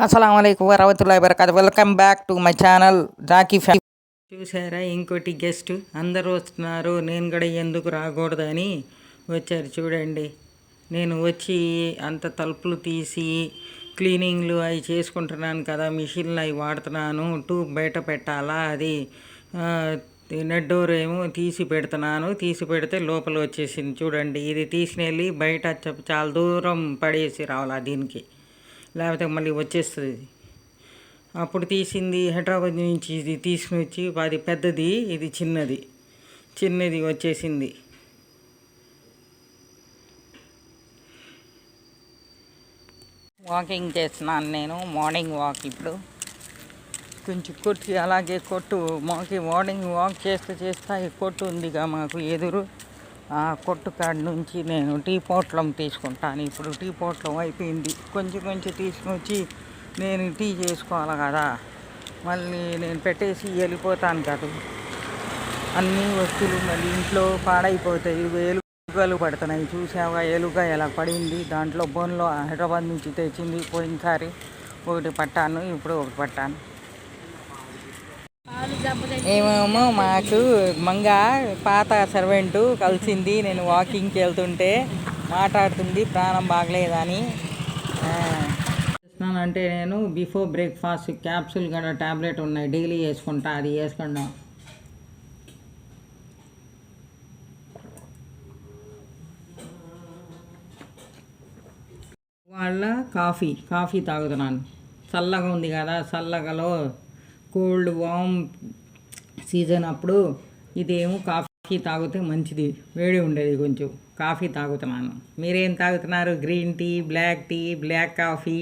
అస్సలాముఅలైకుం వరహమతుల్లాహి వబరకాతుహు. Welcome back to my channel జాకీ ఫ్యామిలీ. చూసారా, ఇంకోటి గెస్ట్. అందరూ వస్తున్నారు, నేను కూడా ఎందుకు రాకూడదని వచ్చారు. చూడండి, నేను వచ్చి అంత తలుపులు తీసి క్లీనింగ్లు అవి చేసుకుంటున్నాను కదా, మిషన్లు అవి వాడుతున్నాను. ట్యూబ్ బయట పెట్టాలా, అది నెట్ డోర్ ఏమో తీసి పెడుతున్నాను. తీసి పెడితే లోపల వచ్చేసింది. చూడండి, ఇది తీసుకుని వెళ్ళి బయట చాలా దూరం పడేసి రావాలా దీనికి, లేకపోతే మళ్ళీ వచ్చేస్తుంది. అప్పుడు తీసింది హైదరాబాద్ నుంచి, ఇది తీసుకుని వచ్చి అది పెద్దది, ఇది చిన్నది వచ్చేసింది. వాకింగ్ చేస్తున్నాను నేను, మార్నింగ్ వాక్. ఇప్పుడు కొంచెం కొట్టు, అలాగే కొట్టు మార్నింగ్ వాక్ చేస్తే ఈ కొట్టు ఉందిగా మాకు ఎదురు, ఆ కొట్టు కాడి నుంచి నేను టీ పొట్లం తీసుకుంటాను. ఇప్పుడు టీ పొట్లం అయిపోయింది. కొంచెం తీసుకుని వచ్చి నేను టీ చేసుకోవాలి కదా, మళ్ళీ నేను పెట్టేసి వెళ్ళిపోతాను కదా. అన్ని వస్తువులు మళ్ళీ ఇంట్లో పాడైపోతాయి. ఎలుకలు పడుతున్నాయి. చూసావా, ఎలుక ఎలా పడింది దాంట్లో బోన్లో. హైదరాబాద్ నుంచి తెచ్చింది. పోయినసారి ఒకటి పట్టాను, ఇప్పుడు ఒకటి పట్టాను. ఏమేమో మాకు మంగ పాత సర్వెంటు కలిసింది. నేను వాకింగ్కి వెళ్తుంటే మాట్లాడుతుంది, ప్రాణం బాగలేదని. అంటే నేను బిఫోర్ బ్రేక్ఫాస్ట్ క్యాప్సూల్ కూడా ట్యాబ్లెట్ ఉన్నాయి, డైలీ వేసుకుంటా. అది వేసుకున్నాం. వాళ్ళ కాఫీ తాగుతున్నాను. చల్లగా ఉంది కదా, చల్లగలో కోల్డ్ వామ్ సీజన్ అప్పుడు ఇదేమో కాఫీ తాగితే మంచిది, వేడి ఉండేది. కొంచెం కాఫీ తాగుతున్నాను. మీరేం తాగుతున్నారు? Green tea, black tea, black coffee,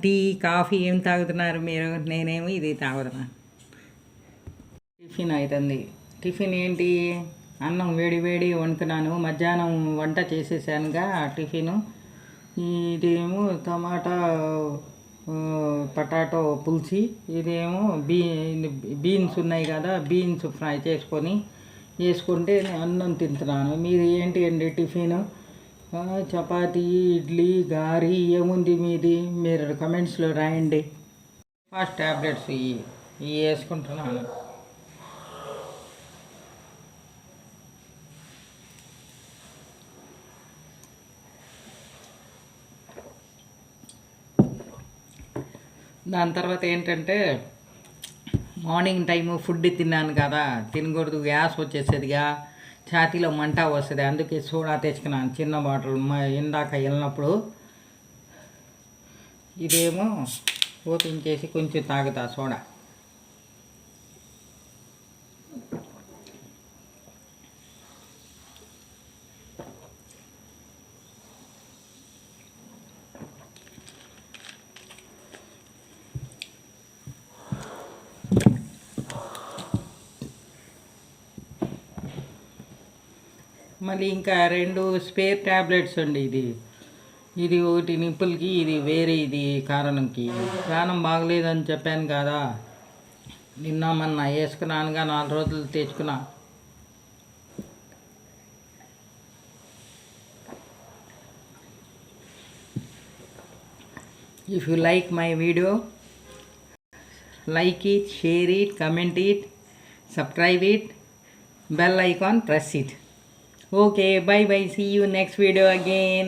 tea, coffee ఏం తాగుతున్నారు మీరు? నేనేమో ఇది తాగుతున్నాను. టిఫిన్ అవుతుంది. టిఫిన్ ఏంటి? అన్నం వేడి వండుతున్నాను. మధ్యాహ్నం వంట చేసేసానుగా టిఫిను. ఇదేమో టమాటా పొటాటో పులుసు. ఇదేమో బీన్స్ ఉన్నాయి కదా, బీన్స్ ఫ్రై వేసుకుంటే అన్నం తింటున్నాను. మీరు ఏంటి అండి టిఫిన్? చపాతీ, ఇడ్లీ, గారి ఏముంది మీది? మీరు కమెంట్స్లో రాయండి. ఫాస్ట్ ట్యాబ్లెట్స్ ఇవి వేసుకుంటున్నాను. దాని తర్వాత ఏంటంటే, మార్నింగ్ టైము ఫుడ్ తిన్నాను కదా, తినకూడదు, గ్యాస్ వచ్చేసేదిగా, ఛాతీలో మంట వస్తుంది. అందుకే సోడా తెచ్చుకున్నాను, చిన్న బాటిల్. ఇందాక వెళ్ళినప్పుడు ఇదేమో ఓపెన్ చేసి కొంచెం తాగుతా సోడా. మళ్ళీ ఇంకా 2 స్పేర్ ట్యాబ్లెట్స్ అండి. ఇది ఒకటి నిప్పులకి, ఇది వేరే, ఇది కారణంకి. ప్రాణం బాగలేదని చెప్పాను కదా, నిన్న మొన్న వేసుకున్నానుగా, 4 రోజులు తెచ్చుకున్నా. If you like my video, like it, share it, comment it, subscribe it, bell icon, press it. Okay, bye, see you next video again.